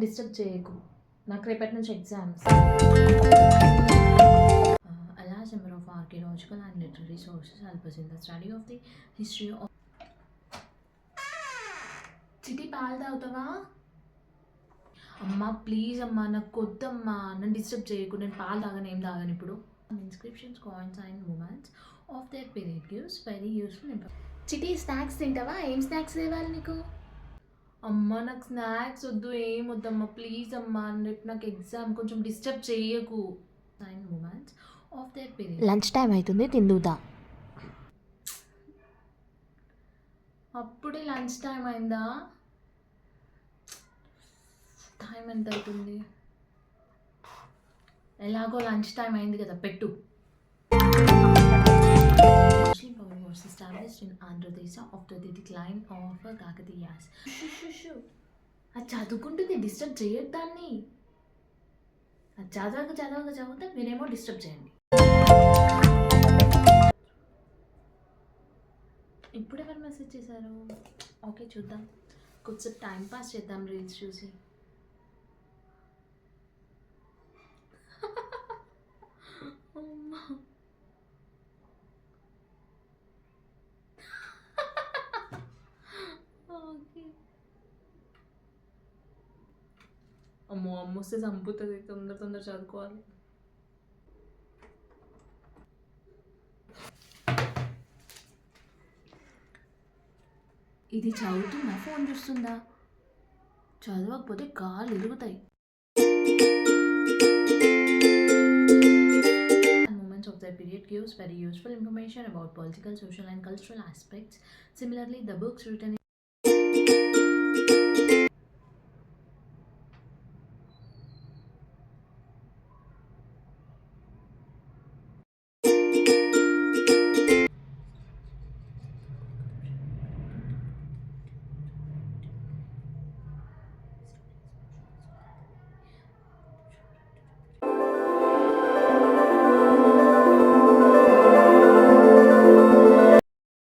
Disturb చేయకు. నాకు రేపటి నుంచి exams. A large number of archaeological and literary sources help us in the study of the history of. Chitti పాలు తాగుతావా? అమ్మా ప్లీజ్ అమ్మా, నాకు వద్దమ్మా, నన్ను డిస్టర్బ్ చేయకు. నేను పాలు తాగను, ఏం తాగను ఇప్పుడు. Inscriptions, coins and movements of their period gives very useful information. Chitti snacks తింటావా? ఏం స్నాక్స్ తేవాలి నీకు? అమ్మ నాకు స్నాక్స్ వద్దు, ఏం వద్దమ్మా ప్లీజ్ అమ్మా, రేపు నాకు ఎగ్జామ్, కొంచెం డిస్టర్బ్ చేయకు. And moments of their period. Lunch time అవుతుంది, తిందుదా. అప్పుడే లంచ్ టైం అయిందా? టైం ఎంత అవుతుంది? ఎలాగో లంచ్ టైం అయింది కదా, పెట్టు. Muslim power was established in Andhra Pradesh after the decline of Kakatiyas. అది చదువుకుంటుంది, డిస్టర్బ్ చేయొద్దాన్ని. అది చదివితే మీరేమో డిస్టర్బ్ చేయండి. ఇప్పుడు ఎవరు మెసేజ్ చేశారు? ఓకే చూద్దాం, కొంచెం టైం పాస్ చేద్దాం రీల్స్ చూసి. అమ్మో అమ్మొస్తే చంపుతుంది, తొందర చదువుకోవాలి. ఇది చదువుతుందా, ఫోన్ చూస్తుందా? చదవకపోతే కాళ్ళు ఇరుగుతాయి. Moments of the period gives very useful information about political, social and cultural aspects. Similarly, the books written